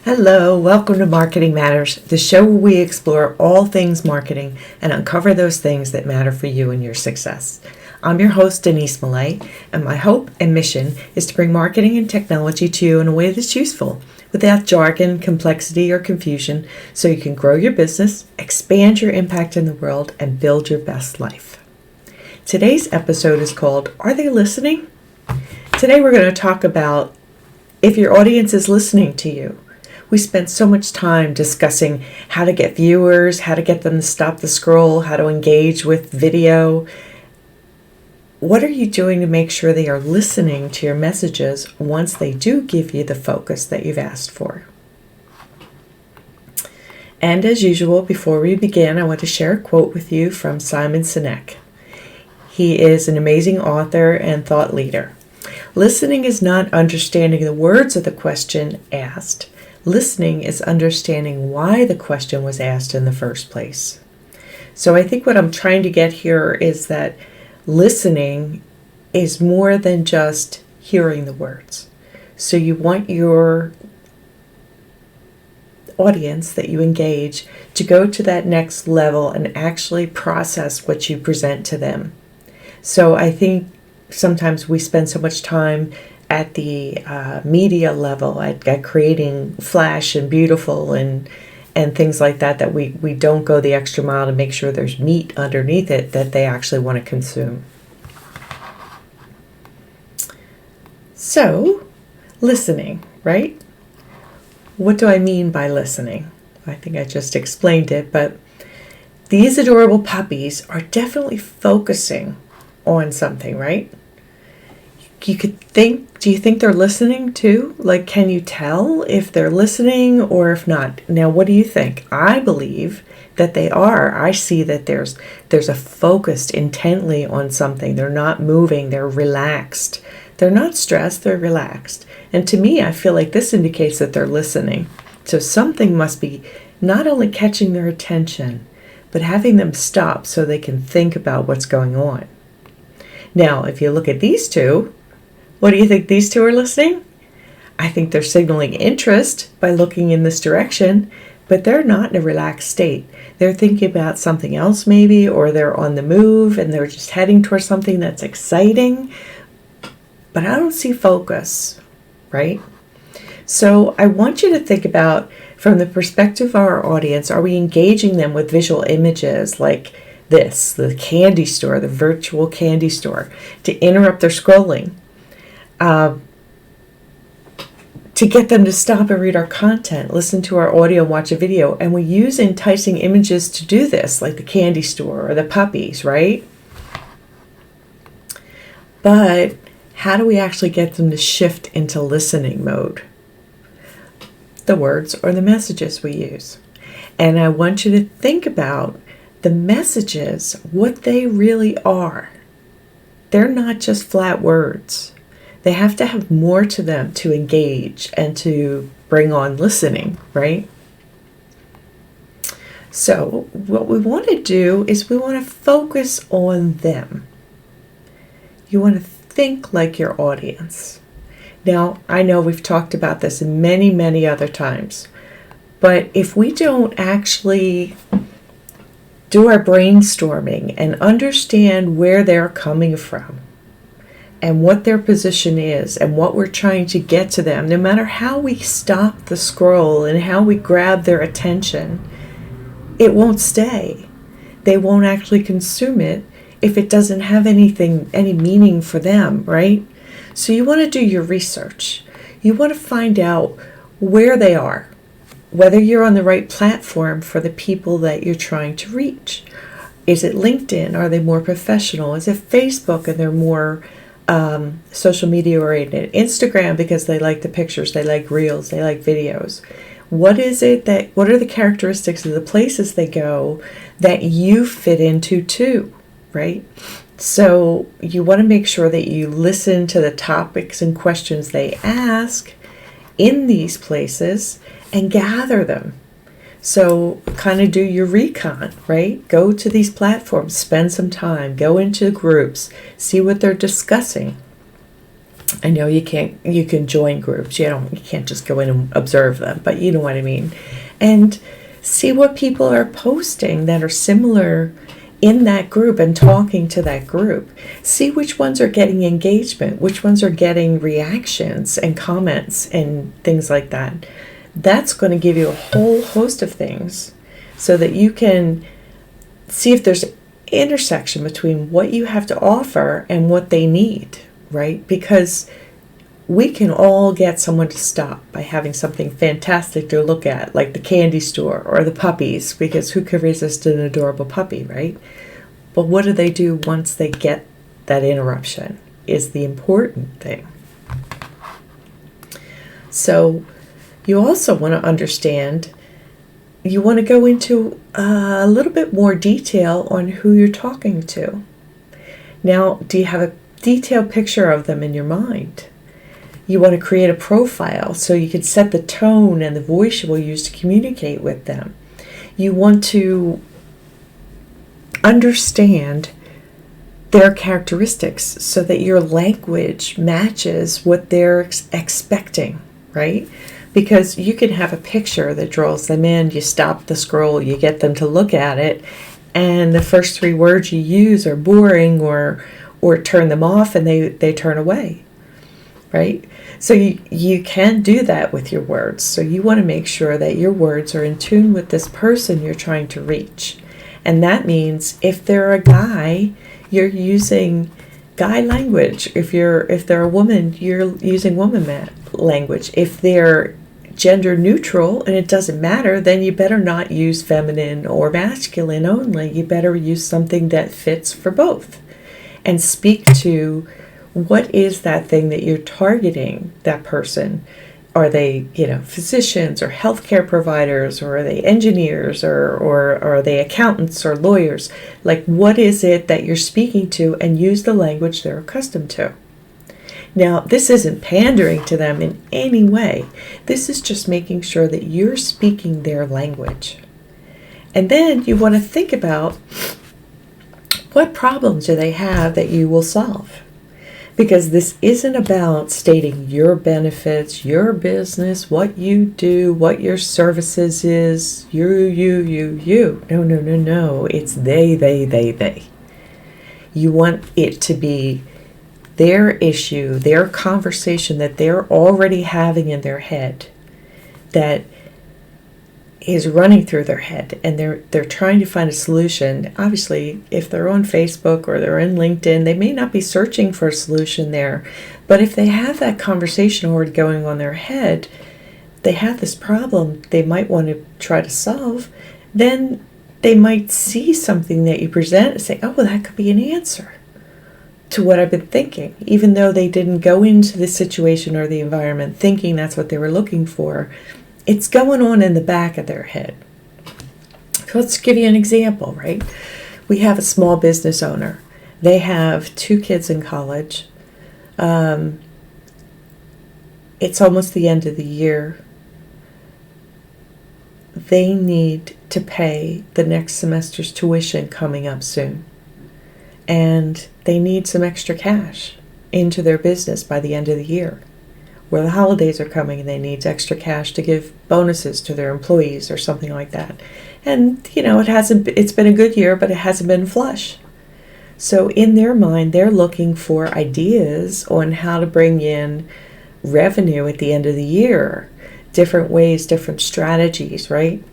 Hello, welcome to Marketing Matters, the show where we explore all things marketing and uncover those things that matter for you and your success. I'm your host, Denise Millet, and my hope and mission is to bring marketing and technology to you in a way that's useful, without jargon, complexity, or confusion, so you can grow your business, expand your impact in the world, and build your best life. Today's episode is called, Are They Listening? Today we're going to talk about if your audience is listening to you. We spent so much time discussing how to get viewers, how to get them to stop the scroll, how to engage with video. What are you doing to make sure they are listening to your messages once they do give you the focus that you've asked for? And as usual, before we begin, I want to share a quote with you from Simon Sinek. He is an amazing author and thought leader. Listening is not understanding the words of the question asked. Listening is understanding why the question was asked in the first place. So I think what I'm trying to get here is that listening is more than just hearing the words. So you want your audience that you engage to go to that next level and actually process what you present to them. So I think sometimes we spend so much time at the media level, at creating flash and beautiful and things like that we don't go the extra mile to make sure there's meat underneath it that they actually want to consume. So, listening, right? What do I mean by listening? I think I just explained it, but these adorable puppies are definitely focusing on something, right? You could think, do you think they're listening too? Like, can you tell if they're listening or if not? Now, what do you think? I believe that they are. I see that there's a focused intently on something. They're not moving. They're relaxed. They're not stressed. They're relaxed. And to me, I feel like this indicates that they're listening. So something must be not only catching their attention, but having them stop so they can think about what's going on. Now, if you look at these two, what do you think these two are listening? I think they're signaling interest by looking in this direction, but they're not in a relaxed state. They're thinking about something else maybe, or they're on the move and they're just heading towards something that's exciting. But I don't see focus, right? So I want you to think about, from the perspective of our audience, are we engaging them with visual images like this, the candy store, the virtual candy store, to interrupt their scrolling? To get them to stop and read our content, listen to our audio, watch a video. And we use enticing images to do this, like the candy store or the puppies, right? But how do we actually get them to shift into listening mode? The words or the messages we use. And I want you to think about the messages, what they really are. They're not just flat words. They have to have more to them to engage and to bring on listening, right? So what we want to do is we want to focus on them. You want to think like your audience. Now, I know we've talked about this many, many other times, but if we don't actually do our brainstorming and understand where they're coming from, and what their position is and what we're trying to get to them, no matter how we stop the scroll and how we grab their attention, it won't stay. They won't actually consume it if it doesn't have any meaning for them, right? So you want to do your research. You want to find out where they are, whether you're on the right platform for the people that you're trying to reach. Is it LinkedIn? Are they more professional? Is it Facebook and they're more social media oriented? Instagram because they like the pictures, they like reels, they like videos. What are the characteristics of the places they go that you fit into too, right? So you want to make sure that you listen to the topics and questions they ask in these places and gather them. So kind of do your recon, right? Go to these platforms, spend some time, go into groups, see what they're discussing. I know you can join groups. You can't just go in and observe them, but you know what I mean. And see what people are posting that are similar in that group and talking to that group. See which ones are getting engagement, which ones are getting reactions and comments and things like that. That's going to give you a whole host of things so that you can see if there's an intersection between what you have to offer and what they need, right? Because we can all get someone to stop by having something fantastic to look at, like the candy store or the puppies, because who could resist an adorable puppy, right? But what do they do once they get that interruption is the important thing. So you also want to understand, you want to go into a little bit more detail on who you're talking to. Now, do you have a detailed picture of them in your mind? You want to create a profile so you can set the tone and the voice you will use to communicate with them. You want to understand their characteristics so that your language matches what they're expecting, right? Because you can have a picture that draws them in, you stop the scroll, you get them to look at it, and the first 3 words you use are boring or turn them off and they turn away, right? So you can do that with your words. So you want to make sure that your words are in tune with this person you're trying to reach. And that means if they're a guy, you're using guy language. If they're a woman, you're using woman language. If they're gender neutral and it doesn't matter, then you better not use feminine or masculine only. You better use something that fits for both. And speak to what is that thing that you're targeting that person. Are they, physicians or healthcare providers, or are they engineers, or are they accountants or lawyers? Like, what is it that you're speaking to, and use the language they're accustomed to. Now, this isn't pandering to them in any way. This is just making sure that you're speaking their language. And then you want to think about what problems do they have that you will solve. Because this isn't about stating your benefits, your business, what you do, what your services is, you. No. It's they. You want it to be their issue, their conversation that they're already having in their head, that is running through their head, and they're trying to find a solution. Obviously, if they're on Facebook or they're in LinkedIn, they may not be searching for a solution there. But if they have that conversation already going on their head, they have this problem they might want to try to solve, then they might see something that you present and say, oh, well, that could be an answer to what I've been thinking, even though they didn't go into the situation or the environment thinking that's what they were looking for. It's going on in the back of their head. So let's give you an example, right? We have a small business owner. They have 2 kids in college. It's almost the end of the year. They need to pay the next semester's tuition coming up soon. And they need some extra cash into their business by the end of the year, where the holidays are coming and they need extra cash to give bonuses to their employees or something like that. And, it's been a good year, but it hasn't been flush. So in their mind, they're looking for ideas on how to bring in revenue at the end of the year, different ways, different strategies, right?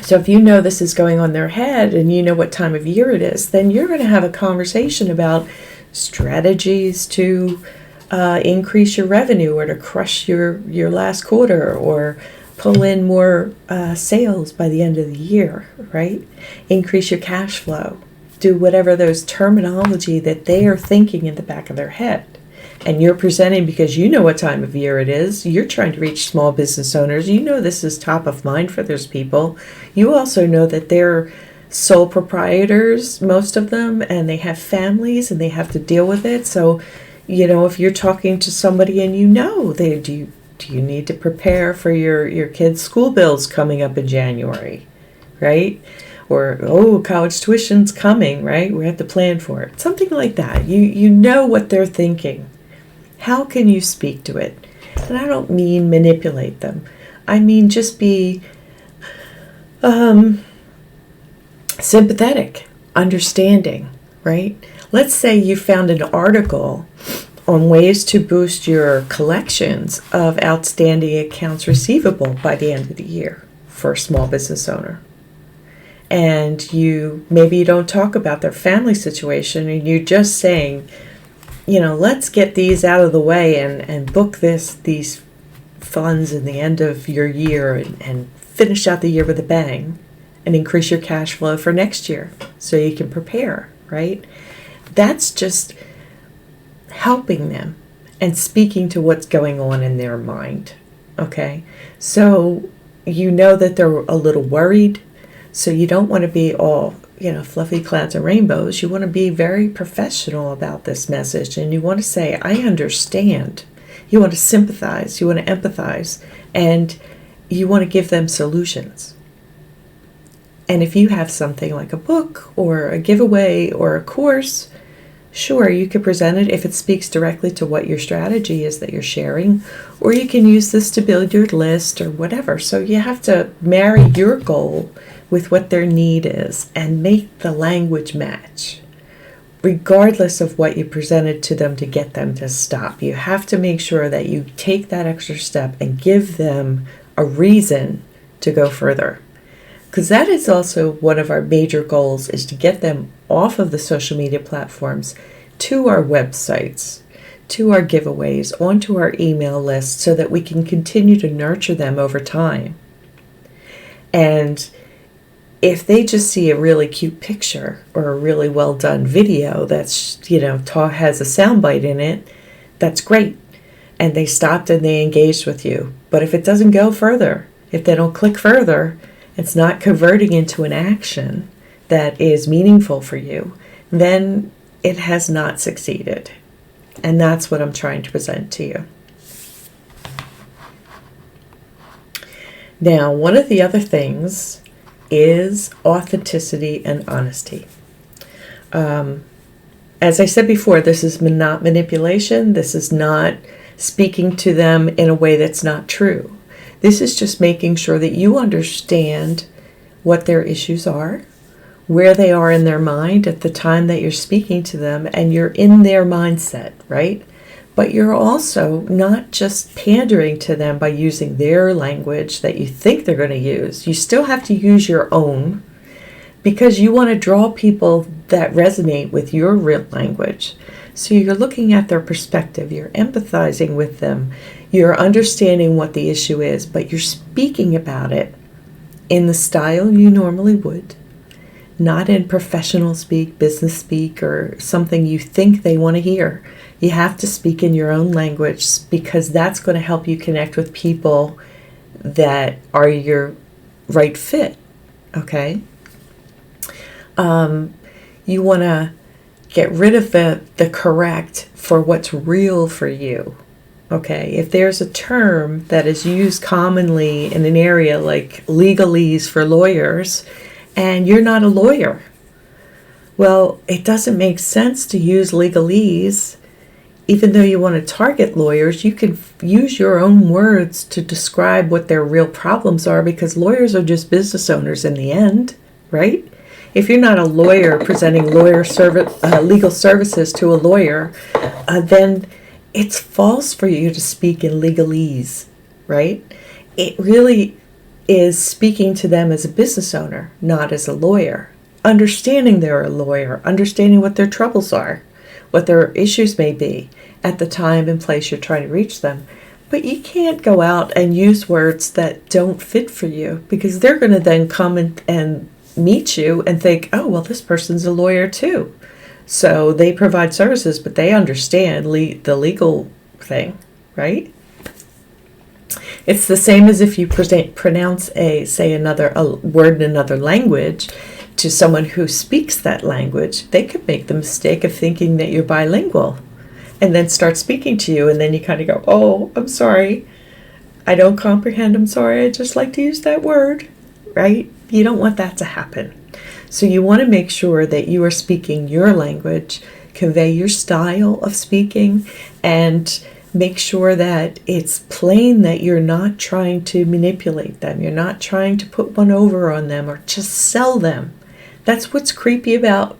So if you know this is going on their head and you know what time of year it is, then you're going to have a conversation about strategies to increase your revenue, or to crush your last quarter, or pull in more sales by the end of the year, right? Increase your cash flow. Do whatever those terminology that they are thinking in the back of their head. And you're presenting because you know what time of year it is. You're trying to reach small business owners. You know this is top of mind for those people. You also know that they're sole proprietors, most of them, and they have families and they have to deal with it. So, if you're talking to somebody and do you need to prepare for your kids' school bills coming up in January, right? Or, college tuition's coming, right? We have to plan for it. Something like that. You know what they're thinking. How can you speak to it? And I don't mean manipulate them. I mean just be sympathetic, understanding, right? Let's say you found an article on ways to boost your collections of outstanding accounts receivable by the end of the year for a small business owner. And maybe you don't talk about their family situation, and you're just saying, let's get these out of the way and book these funds in the end of your year and finish out the year with a bang and increase your cash flow for next year so you can prepare, right? That's just helping them and speaking to what's going on in their mind, okay? So that they're a little worried, so you don't want to be all, fluffy clouds and rainbows. You want to be very professional about this message, and you want to say, I understand. You want to sympathize, you want to empathize, and you want to give them solutions. And if you have something like a book or a giveaway or a course, sure, you could present it if it speaks directly to what your strategy is that you're sharing, or you can use this to build your list or whatever. So you have to marry your goal with what their need is and make the language match, regardless of what you presented to them to get them to stop. You have to make sure that you take that extra step and give them a reason to go further. Because that is also one of our major goals, is to get them off of the social media platforms to our websites, to our giveaways, onto our email list, so that we can continue to nurture them over time. And if they just see a really cute picture or a really well done video that's, has a soundbite in it, that's great. And they stopped and they engaged with you. But if it doesn't go further, if they don't click further, it's not converting into an action that is meaningful for you, then it has not succeeded. And that's what I'm trying to present to you. Now, one of the other things is authenticity and honesty. As I said before, this is not manipulation. This is not speaking to them in a way that's not true. This is just making sure that you understand what their issues are, where they are in their mind at the time that you're speaking to them, and you're in their mindset, right? But you're also not just pandering to them by using their language that you think they're going to use. You still have to use your own, because you want to draw people that resonate with your real language. So you're looking at their perspective, you're empathizing with them, you're understanding what the issue is, but you're speaking about it in the style you normally would, not in professional speak, business speak, or something you think they want to hear. You have to speak in your own language, because that's going to help you connect with people that are your right fit, okay? You want to get rid of the correct for what's real for you. Okay, if there's a term that is used commonly in an area like legalese for lawyers, and you're not a lawyer, well, it doesn't make sense to use legalese. Even though you want to target lawyers, you can use your own words to describe what their real problems are, because lawyers are just business owners in the end, right? If you're not a lawyer presenting legal services to a lawyer, then it's false for you to speak in legalese, right? It really is speaking to them as a business owner, not as a lawyer. Understanding they're a lawyer, understanding what their troubles are, what their issues may be at the time and place you're trying to reach them. But you can't go out and use words that don't fit for you, because they're going to then come and meet you and think, oh, well, this person's a lawyer too. So they provide services, but they understand the legal thing, right? It's the same as if you pronounce a word in another language to someone who speaks that language. They could make the mistake of thinking that you're bilingual and then start speaking to you, and then you kind of go, oh, I'm sorry, I don't comprehend, I'm sorry, I just like to use that word, right? You don't want that to happen. So you want to make sure that you are speaking your language, convey your style of speaking, and make sure that it's plain that you're not trying to manipulate them. You're not trying to put one over on them or just sell them. That's what's creepy about,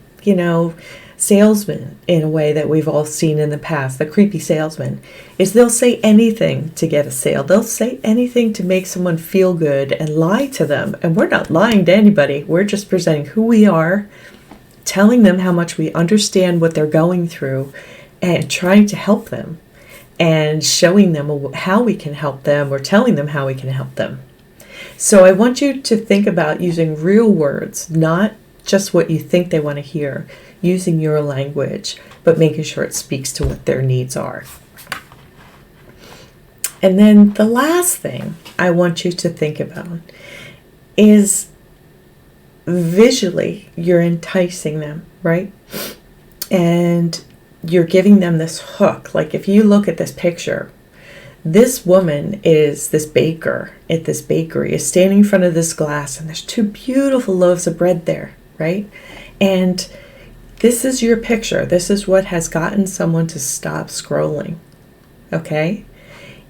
salesmen, in a way that we've all seen in the past. The creepy salesman is they'll say anything to get a sale. They'll say anything to make someone feel good and lie to them. And we're not lying to anybody. We're just presenting who we are, telling them how much we understand what they're going through, and trying to help them, and showing them how we can help them, or telling them how we can help them. So I want you to think about using real words, not just what you think they want to hear, using your language, but making sure it speaks to what their needs are. And then the last thing I want you to think about is visually you're enticing them, right? And you're giving them this hook. Like if you look at this picture, this woman is this baker at this bakery is standing in front of this glass, and there's 2 beautiful loaves of bread there, right? And this is your picture. This is what has gotten someone to stop scrolling, okay?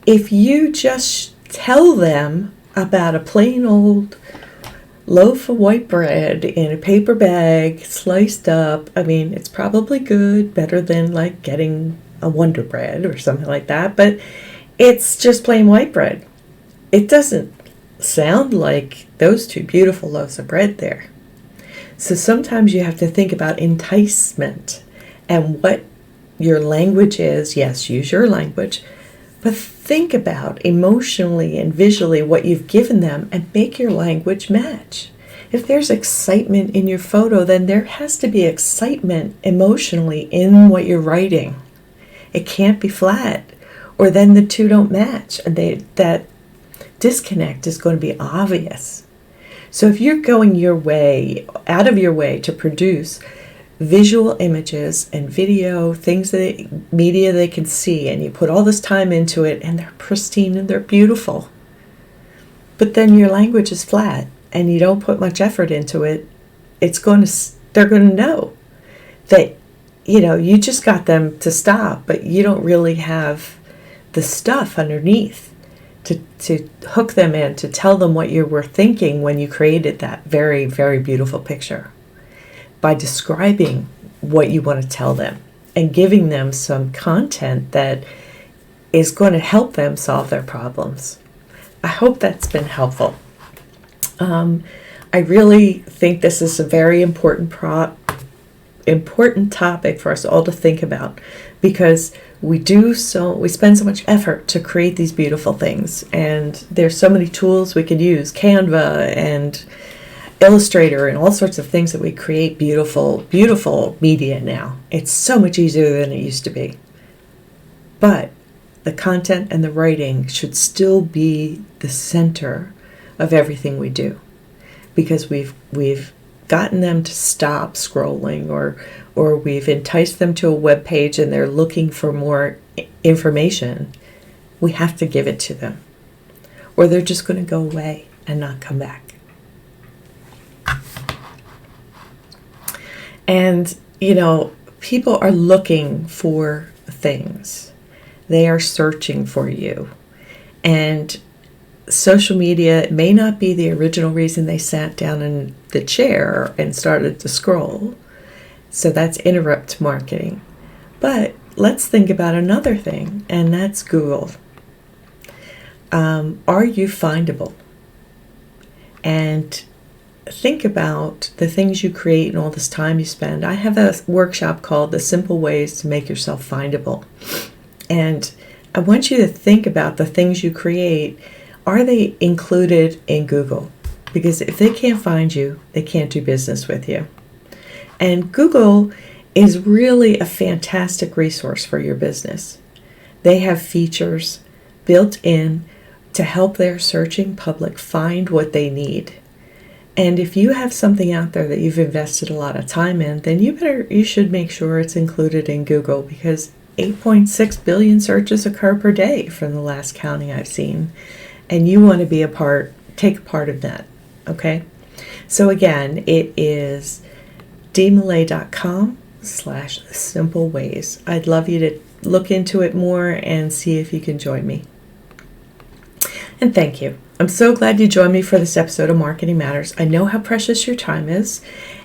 If you just tell them about a plain old loaf of white bread in a paper bag, sliced up, it's probably good, better than like getting a Wonder Bread or something like that, but it's just plain white bread. It doesn't sound like those 2 beautiful loaves of bread there. So sometimes you have to think about enticement and what your language is. Yes, use your language, but think about emotionally and visually what you've given them and make your language match. If there's excitement in your photo, then there has to be excitement emotionally in what you're writing. It can't be flat, or then the 2 don't match, and that disconnect is going to be obvious. So if you're going out of your way to produce visual images and video, media they can see, and you put all this time into it, and they're pristine and they're beautiful, but then your language is flat and you don't put much effort into it, they're going to know that, you just got them to stop, but you don't really have the stuff underneath to hook them in, to tell them what you were thinking when you created that very, very beautiful picture, by describing what you want to tell them and giving them some content that is going to help them solve their problems. I hope that's been helpful. I really think this is a very important topic for us all to think about, because we spend so much effort to create these beautiful things, and there's so many tools we could use, Canva and Illustrator and all sorts of things that we create beautiful media now. It's so much easier than it used to be. But the content and the writing should still be the center of everything we do, because we've gotten them to stop scrolling, or we've enticed them to a web page and they're looking for more information. We have to give it to them, or they're just going to go away and not come back. And, people are looking for things. They are searching for you. And social media may not be the original reason they sat down in the chair and started to scroll. So that's interrupt marketing. But let's think about another thing, and that's Google. Are you findable? And think about the things you create and all this time you spend. I have a workshop called The Simple Ways to Make Yourself Findable. And I want you to think about the things you create. Are they included in Google? Because if they can't find you, they can't do business with you. And Google is really a fantastic resource for your business. They have features built in to help their searching public find what they need. And if you have something out there that you've invested a lot of time in, then you should make sure it's included in Google, because 8.6 billion searches occur per day from the last counting I've seen. And you want to take a part of that, okay? So again, it is dmillet.com/simpleways. I'd love you to look into it more and see if you can join me. And thank you. I'm so glad you joined me for this episode of Marketing Matters. I know how precious your time is,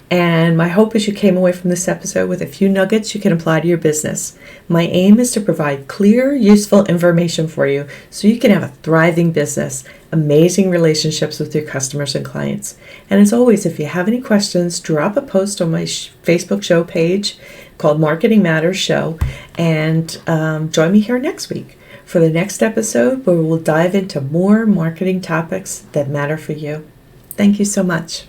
and my hope is you came away from this episode with a few nuggets you can apply to your business. My aim is to provide clear, useful information for you so you can have a thriving business, amazing relationships with your customers and clients. And as always, if you have any questions, drop a post on my Facebook show page called Marketing Matters Show, and join me here next week for the next episode where we'll dive into more marketing topics that matter for you. Thank you so much.